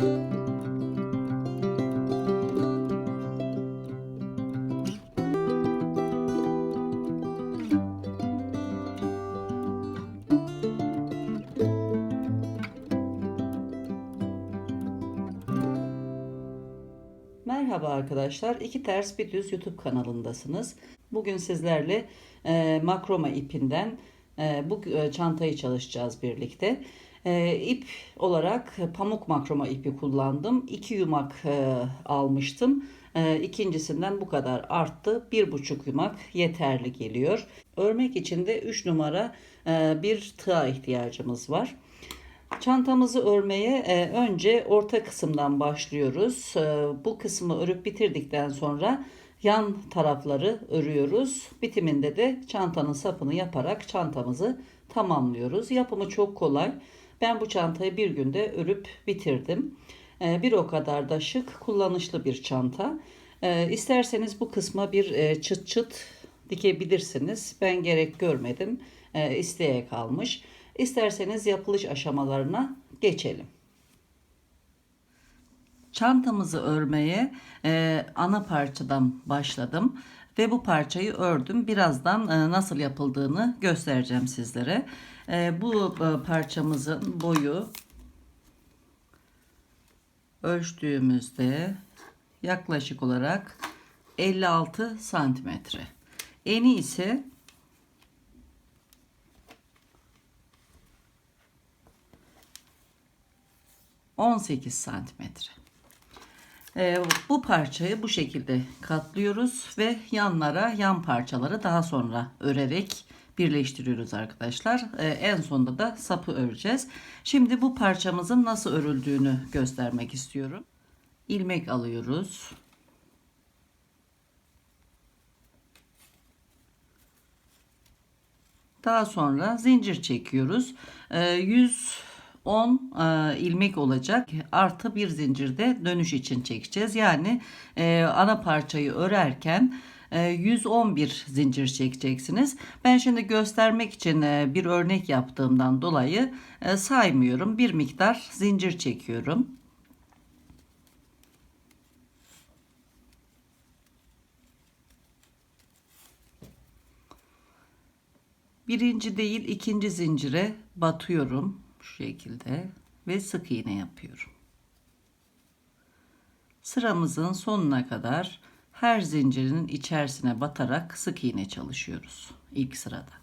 Merhaba arkadaşlar, İki Ters Bir Düz YouTube kanalındasınız. Bugün sizlerle makroma ipinden bu çantayı çalışacağız birlikte. İp olarak pamuk makroma ipi kullandım. 2 yumak almıştım. İkincisinden bu kadar arttı. 1,5 yumak yeterli geliyor. Örmek için de 3 numara bir tığa ihtiyacımız var. Çantamızı örmeye önce orta kısımdan başlıyoruz. Bu kısmı örüp bitirdikten sonra yan tarafları örüyoruz. Bitiminde de çantanın sapını yaparak çantamızı tamamlıyoruz. Yapımı çok kolay. Ben bu çantayı bir günde örüp bitirdim. Bir o kadar da şık, kullanışlı bir çanta. İsterseniz bu kısma bir çıt çıt dikebilirsiniz. Ben gerek görmedim. İsteğe kalmış. İsterseniz yapılış aşamalarına geçelim. Çantamızı örmeye ana parçadan başladım ve bu parçayı ördüm. Birazdan nasıl yapıldığını göstereceğim sizlere. Bu parçamızın boyu ölçtüğümüzde yaklaşık olarak 56 santimetre. Eni ise 18 santimetre. Bu parçayı bu şekilde katlıyoruz ve yan parçaları daha sonra örerek birleştiriyoruz arkadaşlar. En sonunda da sapı öreceğiz. Şimdi bu parçamızın nasıl örüldüğünü göstermek istiyorum. İlmek alıyoruz. Daha sonra zincir çekiyoruz. 110 ilmek olacak. Artı bir zincirde dönüş için çekeceğiz. Yani ana parçayı örerken 111 zincir çekeceksiniz. Ben şimdi göstermek için bir örnek yaptığımdan dolayı saymıyorum. Bir miktar zincir çekiyorum. Birinci değil ikinci zincire batıyorum şu şekilde ve sık iğne yapıyorum. Sıramızın sonuna kadar her zincirin içerisine batarak sık iğne çalışıyoruz ilk sırada.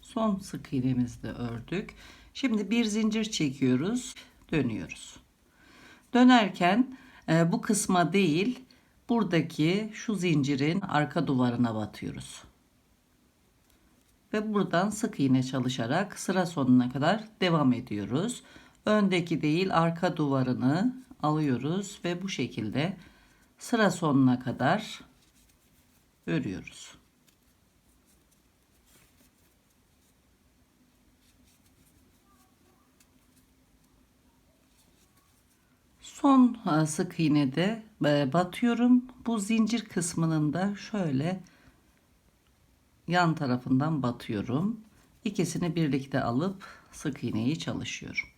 Son sık iğnemizi de ördük. Şimdi bir zincir çekiyoruz, dönüyoruz. Dönerken bu kısma değil, buradaki şu zincirin arka duvarına batıyoruz. Ve buradan sık iğne çalışarak sıra sonuna kadar devam ediyoruz. Öndeki değil, arka duvarını alıyoruz ve bu şekilde sıra sonuna kadar örüyoruz. Son sık iğnede batıyorum. Bu zincir kısmının da şöyle yan tarafından batıyorum. İkisini birlikte alıp sık iğneyi çalışıyorum.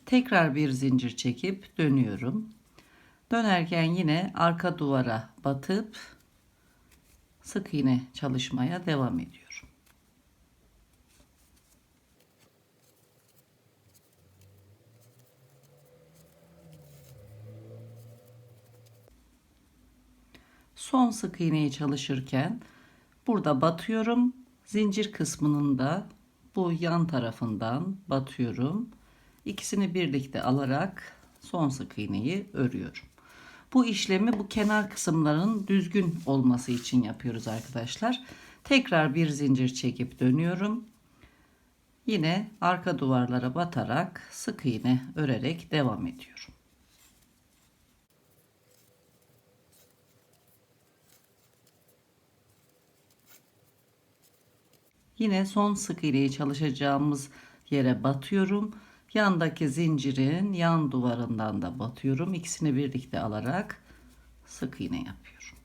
Tekrar bir zincir çekip dönüyorum. Dönerken yine arka duvara batıp sık iğne çalışmaya devam ediyorum. Son sık iğneyi çalışırken burada batıyorum. Zincir kısmının da bu yan tarafından batıyorum. İkisini birlikte alarak son sık iğneyi örüyorum. Bu işlemi bu kenar kısımların düzgün olması için yapıyoruz arkadaşlar. Tekrar bir zincir çekip dönüyorum. Yine arka duvarlara batarak sık iğne örerek devam ediyorum. Yine son sık iğneyi çalışacağımız yere batıyorum. Yandaki zincirin yan duvarından da batıyorum. İkisini birlikte alarak sık iğne yapıyorum.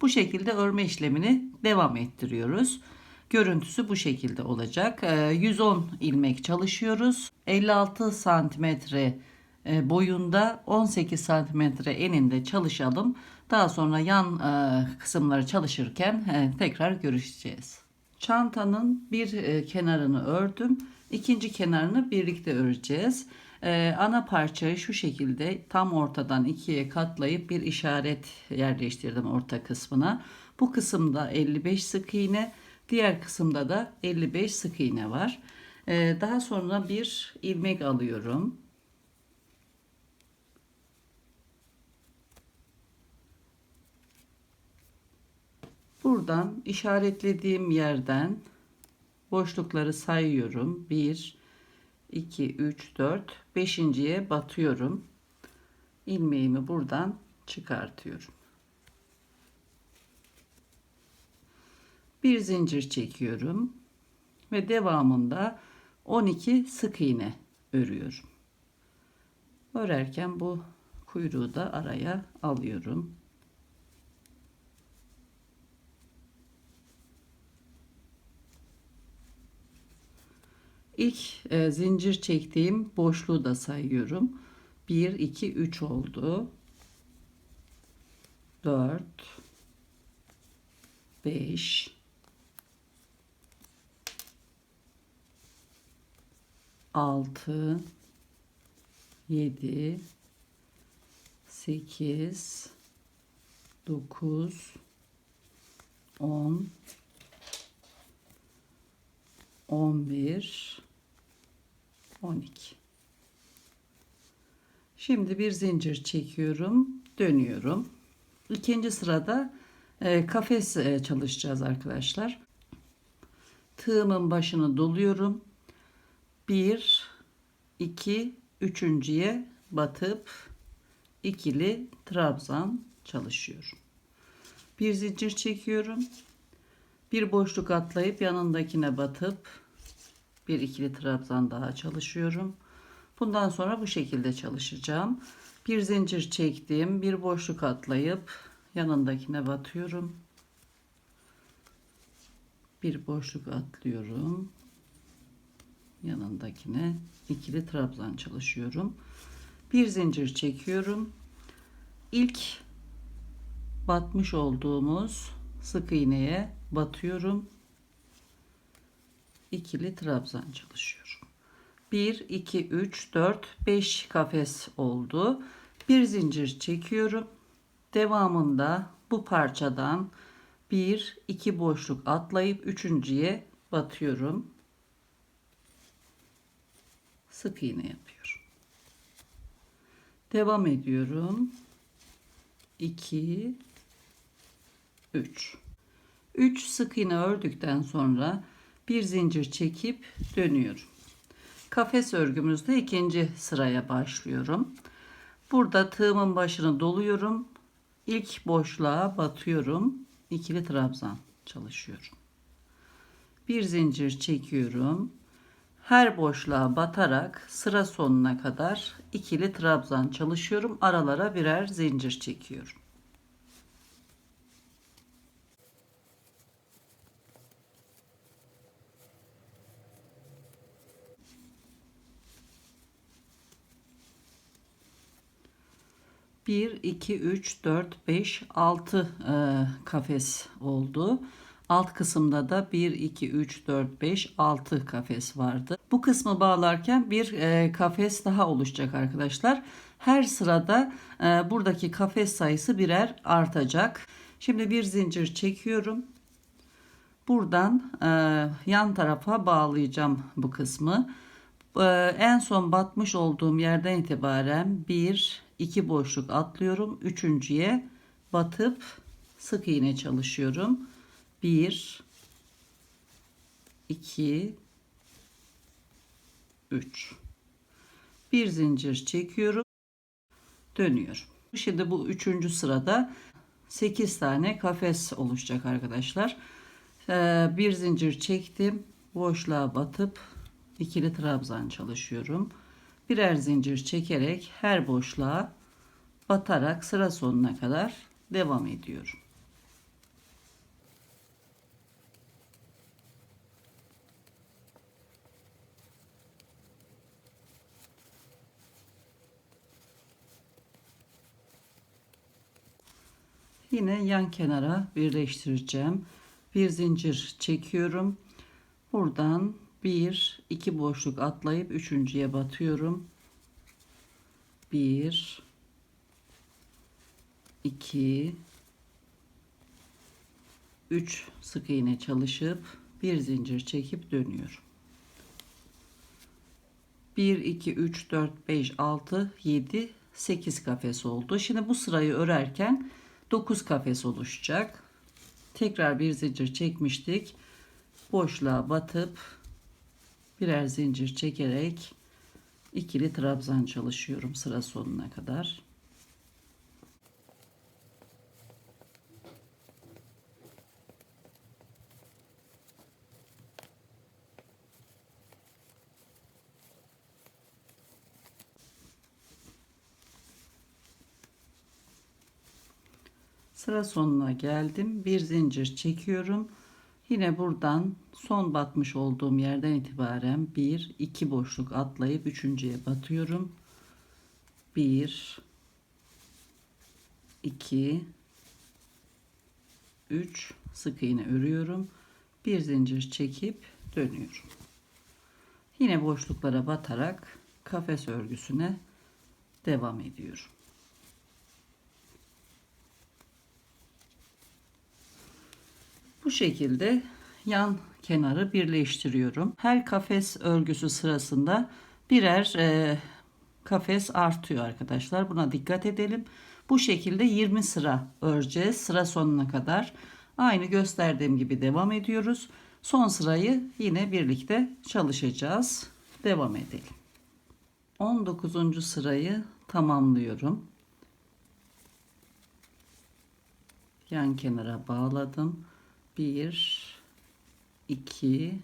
Bu şekilde örme işlemini devam ettiriyoruz. Görüntüsü bu şekilde olacak. 110 ilmek çalışıyoruz. 56 santimetre boyunda, 18 santimetre eninde çalışalım. Daha sonra yan kısımları çalışırken tekrar görüşeceğiz. Çantanın bir kenarını ördüm. İkinci kenarını birlikte öreceğiz. Ana parçayı şu şekilde tam ortadan ikiye katlayıp bir işaret yerleştirdim orta kısmına. Bu kısımda 55 sık iğne, diğer kısımda da 55 sık iğne var. Daha sonra bir ilmek alıyorum. Buradan işaretlediğim yerden boşlukları sayıyorum. 1, 2, 3, 4, 5.'ye batıyorum. İlmeğimi buradan çıkartıyorum. Bir zincir çekiyorum ve devamında 12 sık iğne örüyorum. Örerken bu kuyruğu da araya alıyorum. İlk zincir çektiğim boşluğu da sayıyorum. 1, 2, 3 oldu. 4, 5, 6, 7, 8, 9, 10, 11, 12. Şimdi bir zincir çekiyorum, dönüyorum. İkinci sırada kafes çalışacağız arkadaşlar. Tığımın başını doluyorum. 1, 2, üçüncüye batıp ikili trabzan çalışıyorum. Bir zincir çekiyorum. Bir boşluk atlayıp yanındakine batıp bir ikili trabzan daha çalışıyorum. Bundan sonra bu şekilde çalışacağım. Bir zincir çektim, bir boşluk atlayıp yanındakine batıyorum. Bir boşluk atlıyorum. Yanındakine ikili trabzan çalışıyorum. Bir zincir çekiyorum. İlk batmış olduğumuz sık iğneye batıyorum. İkili trabzan çalışıyorum. 1, 2, 3, 4, 5 kafes oldu. Bir zincir çekiyorum. Devamında bu parçadan 1, 2 boşluk atlayıp üçüncüye batıyorum. Sık iğne yapıyorum. Devam ediyorum. 2, 3. 3 sık iğne ördükten sonra bir zincir çekip dönüyorum. Kafes örgümüzde ikinci sıraya başlıyorum. Burada tığımın başını doluyorum. İlk boşluğa batıyorum. İkili trabzan çalışıyorum. Bir zincir çekiyorum. Her boşluğa batarak sıra sonuna kadar ikili trabzan çalışıyorum. Aralara birer zincir çekiyorum. Bir, iki, üç, dört, beş, altı kafes oldu. Alt kısımda da 1, 2, 3, 4, 5, 6 kafes vardı. Bu kısmı bağlarken bir kafes daha oluşacak arkadaşlar. Her sırada buradaki kafes sayısı birer artacak. Şimdi bir zincir çekiyorum. Buradan yan tarafa bağlayacağım bu kısmı. En son batmış olduğum yerden itibaren 1, 2 boşluk atlıyorum. Üçüncüye batıp sık iğne çalışıyorum. 1, 2, 3. Bir zincir çekiyorum. Dönüyorum. Şimdi bu üçüncü sırada 8 tane kafes oluşacak arkadaşlar. Bir zincir çektim. Boşluğa batıp ikili trabzan çalışıyorum. Birer zincir çekerek her boşluğa batarak sıra sonuna kadar devam ediyorum. Yine yan kenara birleştireceğim. Bir zincir çekiyorum. Buradan bir iki boşluk atlayıp üçüncüye batıyorum. 1 2 3 sık iğne çalışıp bir zincir çekip dönüyorum. 1 2 3 4 5 6 7 8 kafes oldu. Şimdi bu sırayı örerken 9 kafes oluşacak. Tekrar bir zincir çekmiştik. Boşluğa batıp birer zincir çekerek ikili trabzan çalışıyorum sıra sonuna kadar. Sıra sonuna geldim. Bir zincir çekiyorum. Yine buradan son batmış olduğum yerden itibaren 1 2 boşluk atlayıp üçüncüye batıyorum. 1 2 3 sık iğne örüyorum. Bir zincir çekip dönüyorum. Yine boşluklara batarak kafes örgüsüne devam ediyorum. Bu şekilde yan kenarı birleştiriyorum. Her kafes örgüsü sırasında birer kafes artıyor arkadaşlar. Buna dikkat edelim. Bu şekilde 20 sıra öreceğiz. Sıra sonuna kadar aynı gösterdiğim gibi devam ediyoruz. Son sırayı yine birlikte çalışacağız. Devam edelim. 19. sırayı tamamlıyorum. Yan kenara bağladım. 1 2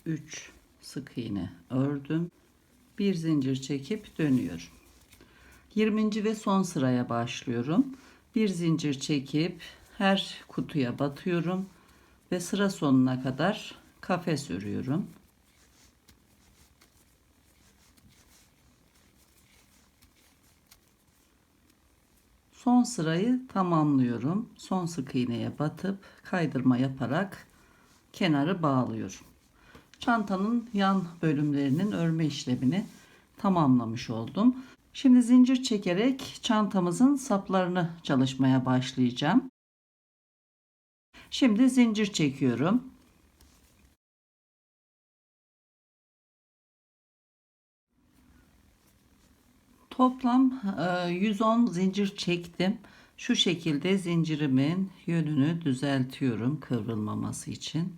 3 sık iğne ördüm. Bir zincir çekip dönüyorum. 20. ve son sıraya başlıyorum. Bir zincir çekip her kutuya batıyorum ve sıra sonuna kadar kafes örüyorum. Son sırayı tamamlıyorum. Son sık iğneye batıp kaydırma yaparak kenarı bağlıyorum. Çantanın yan bölümlerinin örme işlemini tamamlamış oldum. Şimdi zincir çekerek çantamızın saplarını çalışmaya başlayacağım. Şimdi zincir çekiyorum. Toplam 110 zincir çektim. Şu şekilde zincirimin yönünü düzeltiyorum kıvrılmaması için.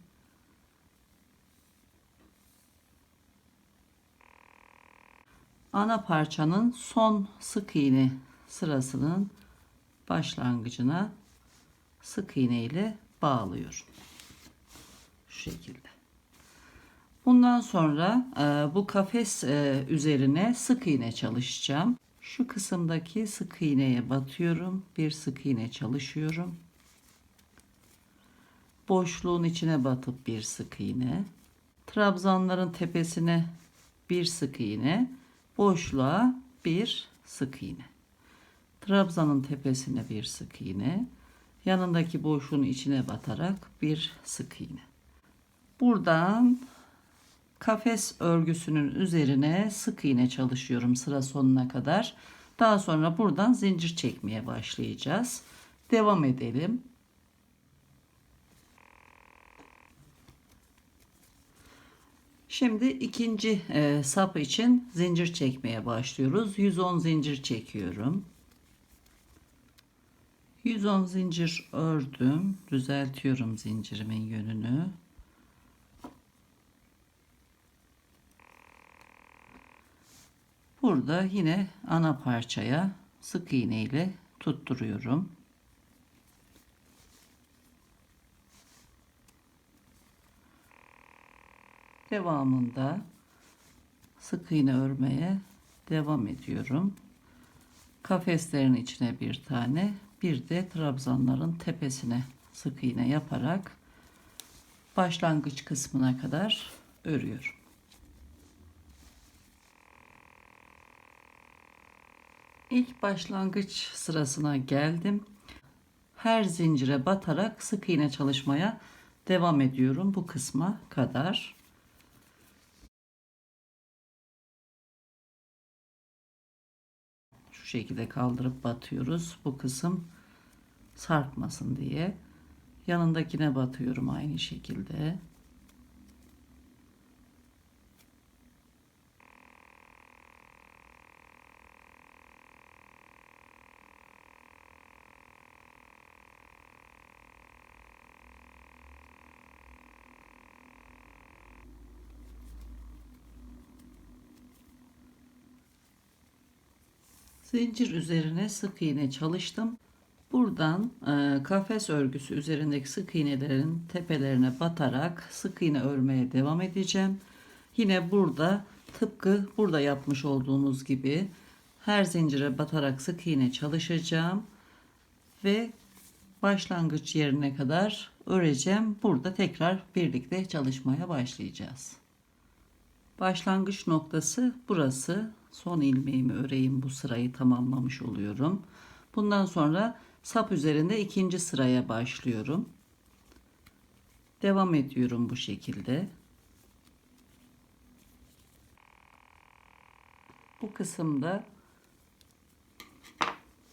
Ana parçanın son sık iğne sırasının başlangıcına sık iğne ile bağlıyorum. Şu şekilde. Bundan sonra bu kafes üzerine sık iğne çalışacağım. Şu kısımdaki sık iğneye batıyorum. Bir sık iğne çalışıyorum. Boşluğun içine batıp bir sık iğne. Trabzanların tepesine bir sık iğne. Boşluğa bir sık iğne. Trabzanın tepesine bir sık iğne. Yanındaki boşluğun içine batarak bir sık iğne. Buradan kafes örgüsünün üzerine sık iğne çalışıyorum sıra sonuna kadar. Daha sonra buradan zincir çekmeye başlayacağız. Devam edelim. Şimdi ikinci sap için zincir çekmeye başlıyoruz. 110 zincir çekiyorum. 110 zincir ördüm. Düzeltiyorum zincirimin yönünü. Burada yine ana parçaya sık iğne ile tutturuyorum. Devamında sık iğne örmeye devam ediyorum. Kafeslerin içine bir tane, bir de trabzanların tepesine sık iğne yaparak başlangıç kısmına kadar örüyorum. İlk başlangıç sırasına geldim. Her zincire batarak sık iğne çalışmaya devam ediyorum bu kısma kadar. Şu şekilde kaldırıp batıyoruz. Bu kısım sarkmasın diye. Yanındakine batıyorum aynı şekilde. Zincir üzerine sık iğne çalıştım. Buradan kafes örgüsü üzerindeki sık iğnelerin tepelerine batarak sık iğne örmeye devam edeceğim. Yine burada tıpkı burada yapmış olduğumuz gibi her zincire batarak sık iğne çalışacağım ve başlangıç yerine kadar öreceğim. Burada tekrar birlikte çalışmaya başlayacağız. Başlangıç noktası burası. Son ilmeğimi öreyim, bu sırayı tamamlamış oluyorum. Bundan sonra sap üzerinde ikinci sıraya başlıyorum. Devam ediyorum bu şekilde. Bu kısımda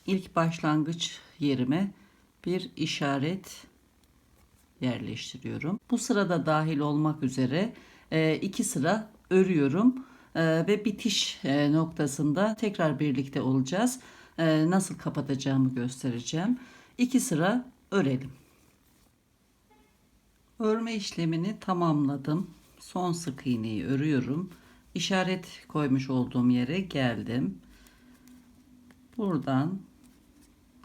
ilk başlangıç yerime bir işaret yerleştiriyorum. Bu sırada dahil olmak üzere iki sıra örüyorum ve bitiş noktasında tekrar birlikte olacağız. Nasıl kapatacağımı göstereceğim. İki sıra örelim. Örme işlemini tamamladım. Son sık iğneyi örüyorum. İşaret koymuş olduğum yere geldim. Buradan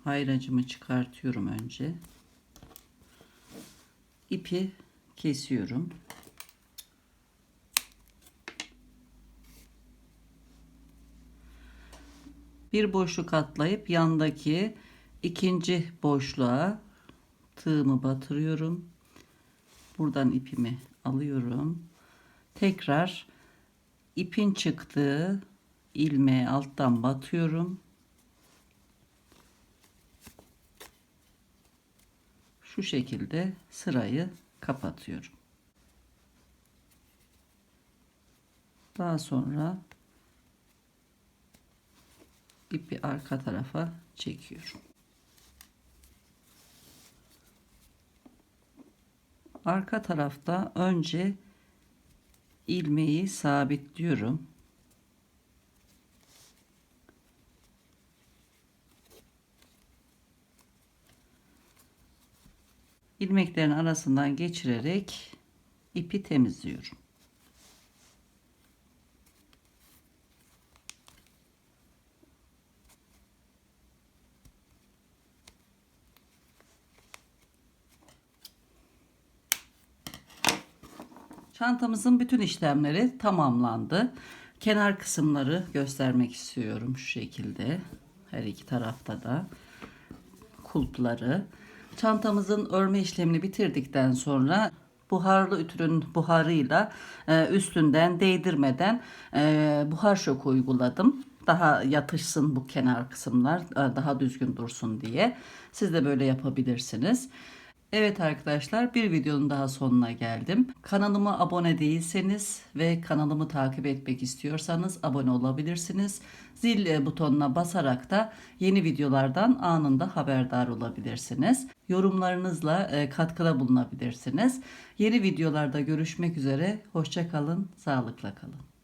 hayracımı çıkartıyorum önce. İpi kesiyorum. Bir boşluk atlayıp yandaki ikinci boşluğa tığımı batırıyorum. Buradan ipimi alıyorum. Tekrar ipin çıktığı ilmeğe alttan batıyorum. Şu şekilde sırayı kapatıyorum. Daha sonra ipi arka tarafa çekiyorum. Arka tarafta önce ilmeği sabitliyorum. İlmeklerin arasından geçirerek ipi temizliyorum. Çantamızın bütün işlemleri tamamlandı. Kenar kısımları göstermek istiyorum şu şekilde. Her iki tarafta da kulpları. Çantamızın örme işlemini bitirdikten sonra buharlı ütünün buharıyla üstünden değdirmeden buhar şoku uyguladım. Daha yatışsın bu kenar kısımlar, daha düzgün dursun diye. Siz de böyle yapabilirsiniz. Evet arkadaşlar, bir videonun daha sonuna geldim. Kanalıma abone değilseniz ve kanalımı takip etmek istiyorsanız abone olabilirsiniz. Zil butonuna basarak da yeni videolardan anında haberdar olabilirsiniz. Yorumlarınızla katkıda bulunabilirsiniz. Yeni videolarda görüşmek üzere. Hoşça kalın, sağlıkla kalın.